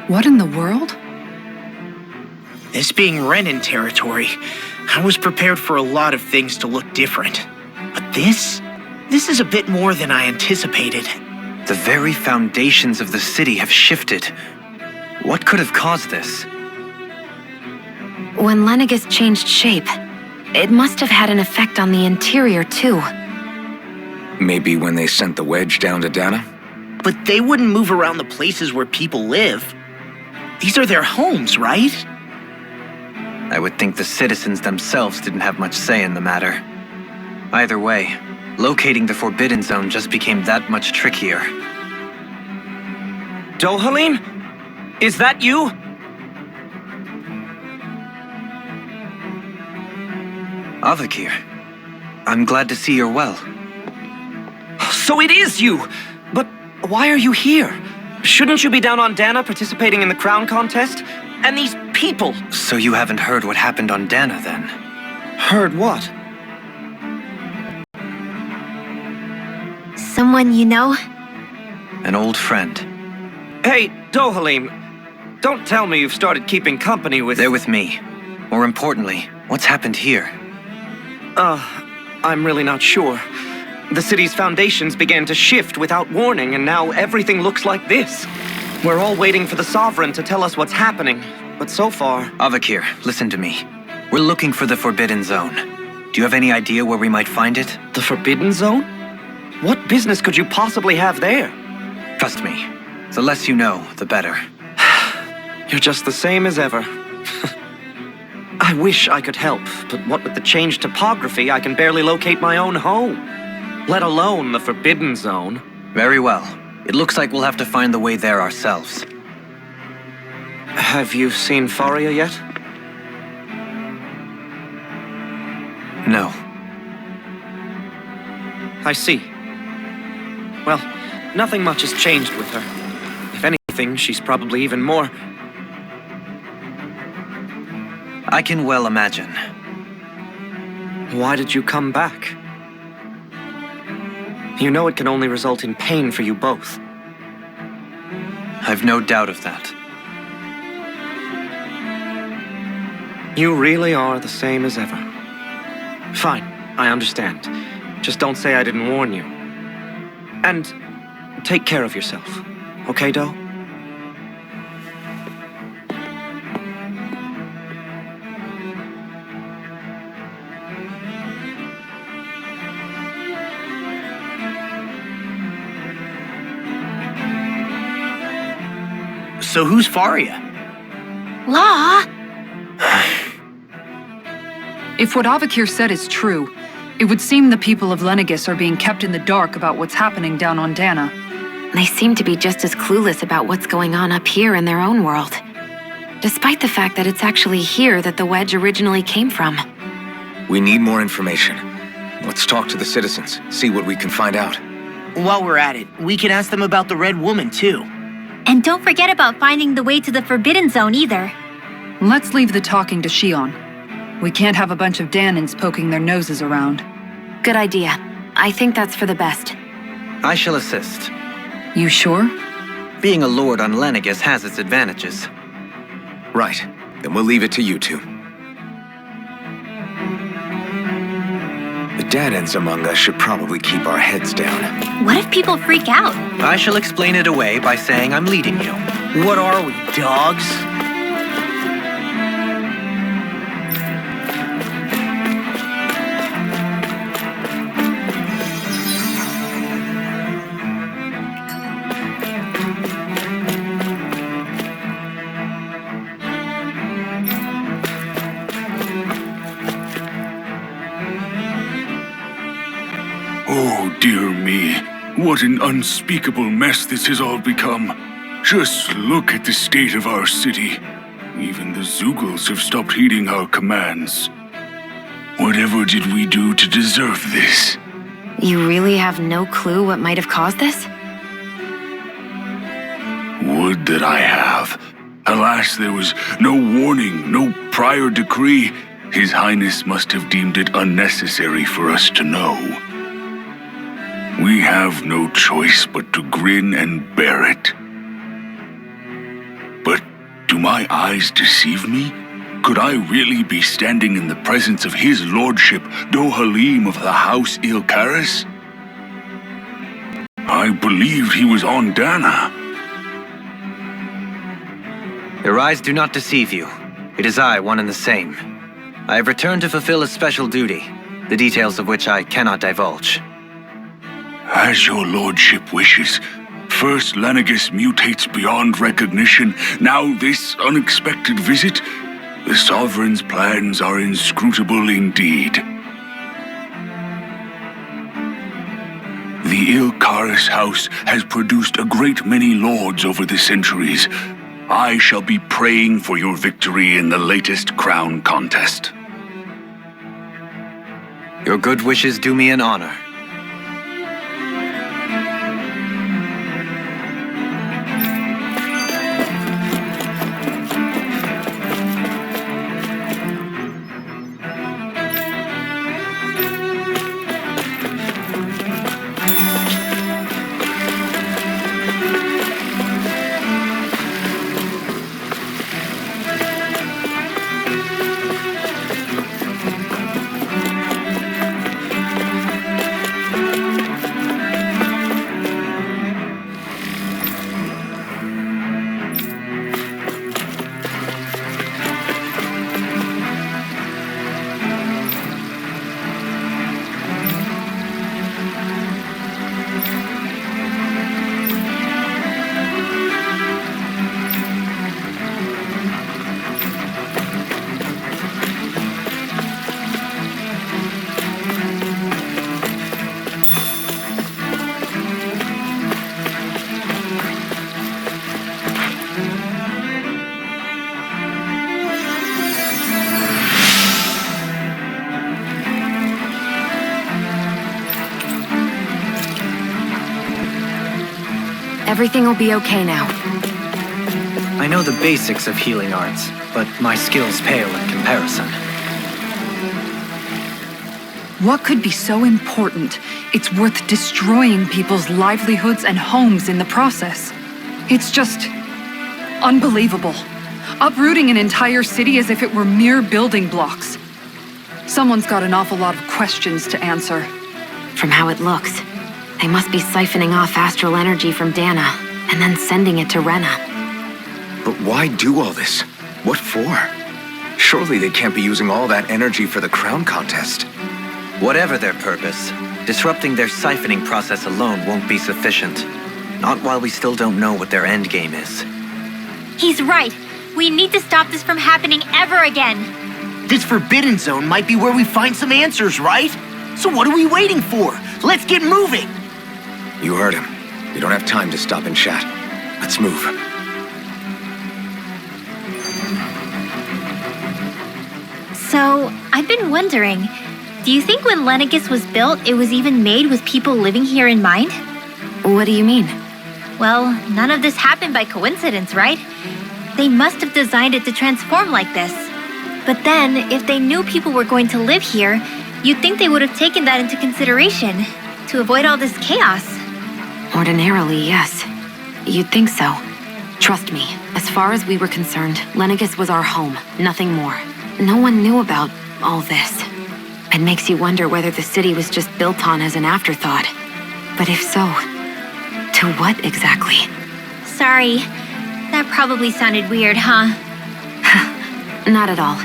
What in the world? This being Renin territory, I was prepared for a lot of things to look different. But this is a bit more than I anticipated. The very foundations of the city have shifted. What could have caused this? When Lenegus changed shape, it must have had an effect on the interior too. Maybe when they sent the wedge down to Dana? But they wouldn't move around the places where people live. These are their homes, right? I would think the citizens themselves didn't have much say in the matter. Either way, locating the Forbidden Zone just became that much trickier. Dohalim? Is that you? Avakir, I'm glad to see you're well. So it is you! But why are you here? Shouldn't you be down on Dana participating in the crown contest? And these people. So you haven't heard what happened on Dana, then? Heard what? Someone you know? An old friend. Hey, Dohalim, don't tell me you've started keeping company with... They're with me. More importantly, what's happened here? I'm really not sure. The city's foundations began to shift without warning, and now everything looks like this. We're all waiting for the Sovereign to tell us what's happening, but so far... Avakir, listen to me. We're looking for the Forbidden Zone. Do you have any idea where we might find it? The Forbidden Zone? What business could you possibly have there? Trust me. The less you know, the better. You're just the same as ever. I wish I could help, but what with the changed topography, I can barely locate my own home. Let alone the Forbidden Zone. Very well. It looks like we'll have to find the way there ourselves. Have you seen Faria yet? No. I see. Well, nothing much has changed with her. If anything, she's probably even more... I can well imagine. Why did you come back? You know it can only result in pain for you both. I've no doubt of that. You really are the same as ever. Fine, I understand. Just don't say I didn't warn you. And take care of yourself, okay, Do? So who's Faria? Law? If what Avakir said is true, it would seem the people of Lenegis are being kept in the dark about what's happening down on Dana. They seem to be just as clueless about what's going on up here in their own world. Despite the fact that it's actually here that the wedge originally came from. We need more information. Let's talk to the citizens, see what we can find out. While we're at it, we can ask them about the Red Woman, too. And don't forget about finding the way to the Forbidden Zone either. Let's leave the talking to Shion. We can't have a bunch of Danans poking their noses around. Good idea. I think that's for the best. I shall assist. You sure? Being a lord on Lenegis has its advantages. Right. Then we'll leave it to you two. The Danans among us should probably keep our heads down. What if people freak out? I shall explain it away by saying I'm leading you. What are we, dogs? Oh, dear me. What an unspeakable mess this has all become. Just look at the state of our city. Even the Zeugles have stopped heeding our commands. Whatever did we do to deserve this? You really have no clue what might have caused this? Would that I have. Alas, there was no warning, no prior decree. His Highness must have deemed it unnecessary for us to know. We have no choice but to grin and bear it. But do my eyes deceive me? Could I really be standing in the presence of his lordship, Dohalim of the House Ilkaris? I believed he was on Dana. Your eyes do not deceive you. It is I, one and the same. I have returned to fulfill a special duty, the details of which I cannot divulge. As your lordship wishes. First Lenegis mutates beyond recognition, now this unexpected visit. The Sovereign's plans are inscrutable indeed. The Ilkaris house has produced a great many lords over the centuries. I shall be praying for your victory in the latest crown contest. Your good wishes do me an honor. Everything will be okay now. I know the basics of healing arts, but my skills pale in comparison. What could be so important? It's worth destroying people's livelihoods and homes in the process. It's just unbelievable. Uprooting an entire city as if it were mere building blocks. Someone's got an awful lot of questions to answer. From how it looks, they must be siphoning off astral energy from Dana and then sending it to Rena. But why do all this? What for? Surely they can't be using all that energy for the crown contest. Whatever their purpose, disrupting their siphoning process alone won't be sufficient. Not while we still don't know what their endgame is. He's right. We need to stop this from happening ever again. This Forbidden Zone might be where we find some answers, right? So what are we waiting for? Let's get moving! You heard him. We don't have time to stop and chat. Let's move. So, I've been wondering, do you think when Lenegus was built, it was even made with people living here in mind? What do you mean? Well, none of this happened by coincidence, right? They must have designed it to transform like this. But then, if they knew people were going to live here, you'd think they would have taken that into consideration to avoid all this chaos. Ordinarily, yes. You'd think so. Trust me, as far as we were concerned, Lenegus was our home, nothing more. No one knew about all this. It makes you wonder whether the city was just built on as an afterthought. But if so, to what exactly? Sorry, that probably sounded weird, huh? Not at all.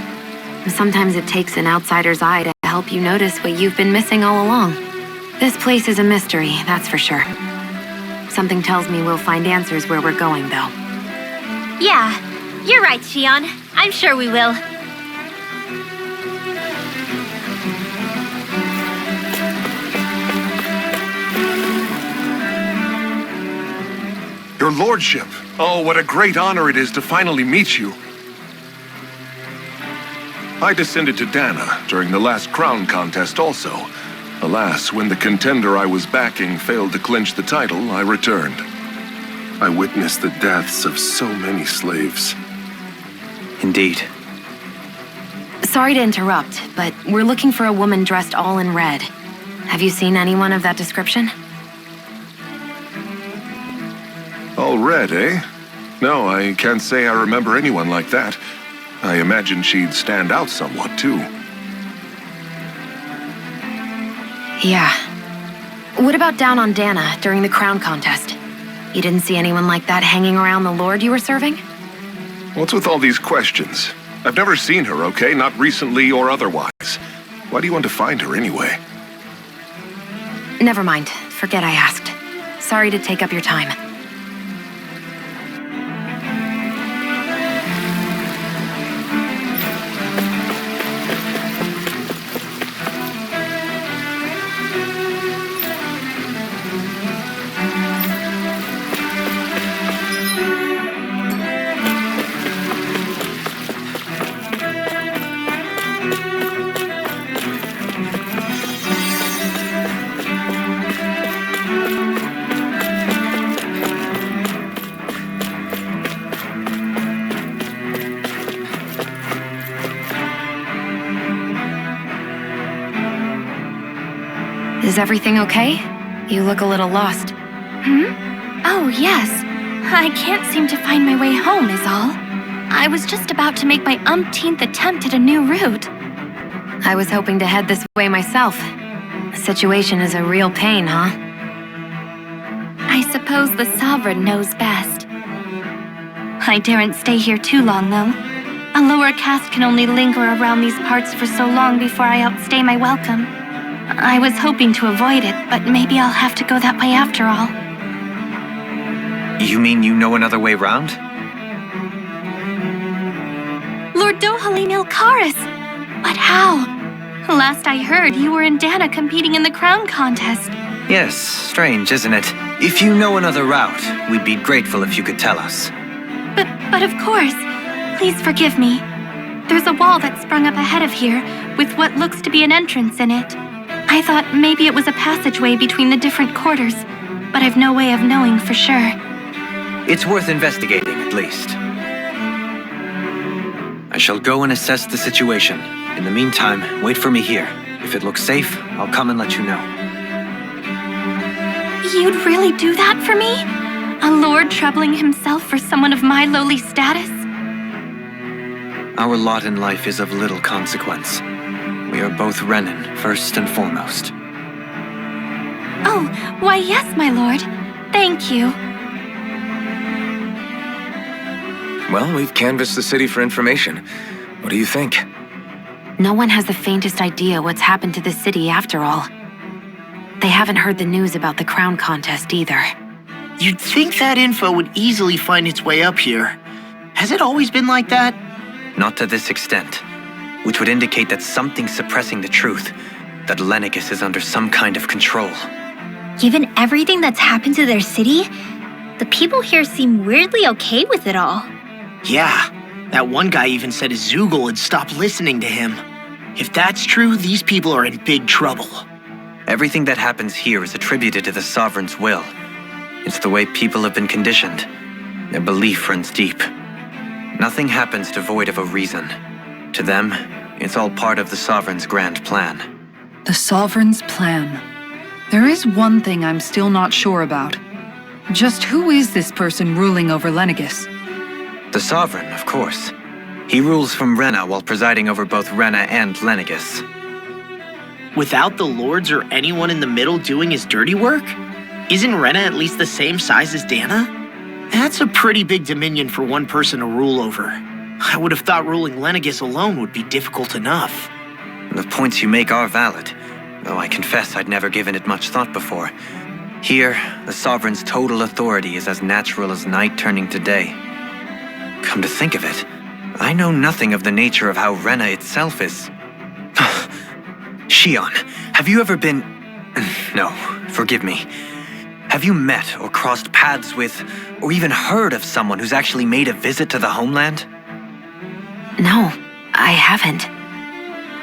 Sometimes it takes an outsider's eye to help you notice what you've been missing all along. This place is a mystery, that's for sure. Something tells me we'll find answers where we're going, though. Yeah, you're right, Shion. I'm sure we will. Your lordship. Oh, what a great honor it is to finally meet you. I descended to Dana during the last crown contest also. Alas, when the contender I was backing failed to clinch the title, I returned. I witnessed the deaths of so many slaves. Indeed. Sorry to interrupt, but we're looking for a woman dressed all in red. Have you seen anyone of that description? All red, eh? No, I can't say I remember anyone like that. I imagine she'd stand out somewhat, too. Yeah. What about down on Dana during the crown contest? You didn't see anyone like that hanging around the lord you were serving? What's with all these questions? I've never seen her, okay? Not recently or otherwise. Why do you want to find her anyway? Never mind. Forget I asked. Sorry to take up your time. Is everything okay? You look a little lost. Oh, yes. I can't seem to find my way home, is all. I was just about to make my umpteenth attempt at a new route. I was hoping to head this way myself. The situation is a real pain, huh? I suppose the Sovereign knows best. I daren't stay here too long, though. A lower caste can only linger around these parts for so long before I outstay my welcome. I was hoping to avoid it, but maybe I'll have to go that way after all. You mean you know another way round? Lord Dohalim Ilkaris! But how? Last I heard, you were in Dana competing in the crown contest. Yes, strange, isn't it? If you know another route, we'd be grateful if you could tell us. But of course. Please forgive me. There's a wall that sprung up ahead of here, with what looks to be an entrance in it. I thought maybe it was a passageway between the different quarters, but I've no way of knowing for sure. It's worth investigating, at least. I shall go and assess the situation. In the meantime, wait for me here. If it looks safe, I'll come and let you know. You'd really do that for me? A lord troubling himself for someone of my lowly status? Our lot in life is of little consequence. We are both Renan, first and foremost. Oh, why yes, my lord. Thank you. Well, we've canvassed the city for information. What do you think? No one has the faintest idea what's happened to the city after all. They haven't heard the news about the crown contest either. You'd think that info would easily find its way up here. Has it always been like that? Not to this extent, which would indicate that something's suppressing the truth, that Lenegis is under some kind of control. Given everything that's happened to their city, the people here seem weirdly okay with it all. Yeah, that one guy even said his Zoogle had stopped listening to him. If that's true, these people are in big trouble. Everything that happens here is attributed to the Sovereign's will. It's the way people have been conditioned. Their belief runs deep. Nothing happens devoid of a reason. To them, it's all part of the Sovereign's grand plan. The Sovereign's plan. There is one thing I'm still not sure about. Just who is this person ruling over Lenegis? The Sovereign, of course. He rules from Rena while presiding over both Rena and Lenegis. Without the lords or anyone in the middle doing his dirty work? Isn't Rena at least the same size as Dana? That's a pretty big dominion for one person to rule over. I would have thought ruling Lenegis alone would be difficult enough. The points you make are valid, though I confess I'd never given it much thought before. Here, the Sovereign's total authority is as natural as night turning to day. Come to think of it, I know nothing of the nature of how Rena itself is. Shion, have you ever been... No, forgive me. Have you met or crossed paths with, or even heard of someone who's actually made a visit to the homeland? No, I haven't.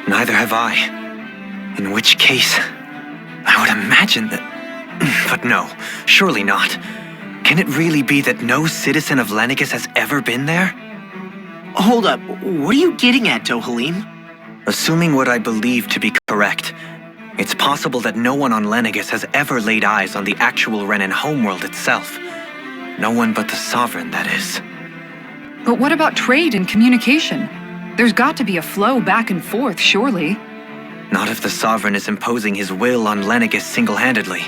Neither have I. In which case, I would imagine that... But no, surely not. Can it really be that no citizen of Lenegis has ever been there? Hold up, what are you getting at, Dohalim? Assuming what I believe to be correct, it's possible that no one on Lenegis has ever laid eyes on the actual Renan homeworld itself. No one but the Sovereign, that is. But what about trade and communication? There's got to be a flow back and forth, surely. Not if the Sovereign is imposing his will on Lenegis single-handedly.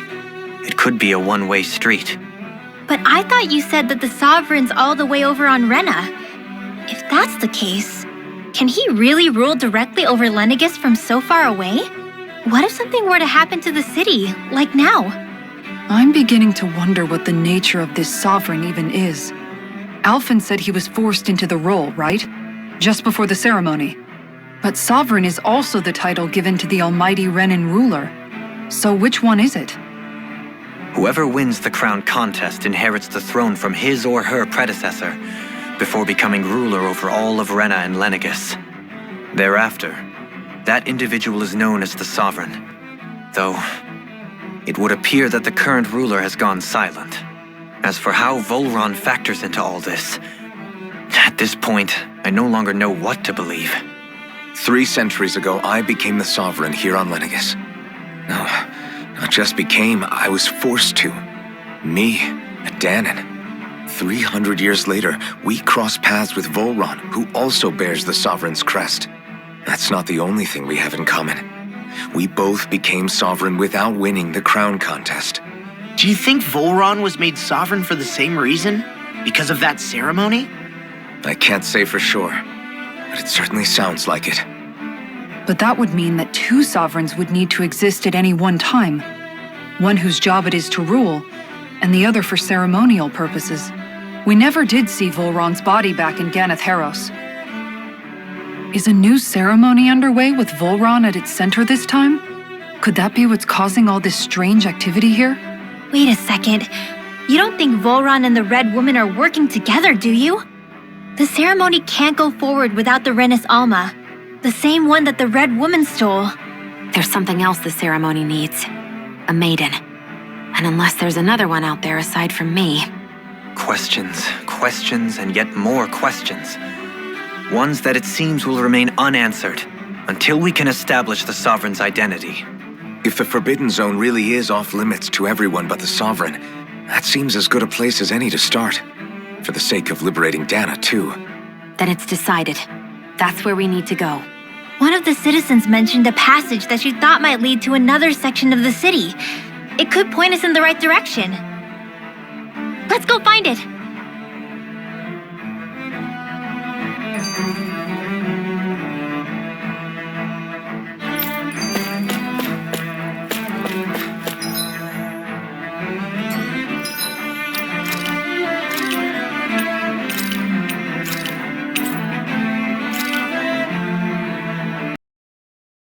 It could be a one-way street. But I thought you said that the Sovereign's all the way over on Rena. If that's the case, can he really rule directly over Lenegis from so far away? What if something were to happen to the city, like now? I'm beginning to wonder what the nature of this Sovereign even is. Alphen said he was forced into the role, right? Just before the ceremony. But Sovereign is also the title given to the almighty Renan ruler. So which one is it? Whoever wins the crown contest inherits the throne from his or her predecessor, before becoming ruler over all of Rena and Lenegis. Thereafter, that individual is known as the Sovereign, though it would appear that the current ruler has gone silent. As for how Volron factors into all this, at this point, I no longer know what to believe. 3 centuries ago, I became the Sovereign here on Lenegis. No, not just became, I was forced to. Me, a Danan. 300 years later, we cross paths with Volron, who also bears the Sovereign's crest. That's not the only thing we have in common. We both became Sovereign without winning the crown contest. Do you think Volron was made Sovereign for the same reason? Because of that ceremony? I can't say for sure, but it certainly sounds like it. But that would mean that 2 Sovereigns would need to exist at any one time. One whose job it is to rule, and the other for ceremonial purposes. We never did see Volron's body back in Ganath Haros. Is a new ceremony underway with Volron at its center this time? Could that be what's causing all this strange activity here? Wait a second. You don't think Volron and the Red Woman are working together, do you? The ceremony can't go forward without the Renis Alma, the same one that the Red Woman stole. There's something else the ceremony needs. A maiden. And unless there's another one out there aside from me... questions, and yet more questions. Ones that it seems will remain unanswered until we can establish the Sovereign's identity. If the Forbidden Zone really is off limits to everyone but the Sovereign, that seems as good a place as any to start. For the sake of liberating Dana, too. Then it's decided. That's where we need to go. One of the citizens mentioned a passage that she thought might lead to another section of the city. It could point us in the right direction. Let's go find it!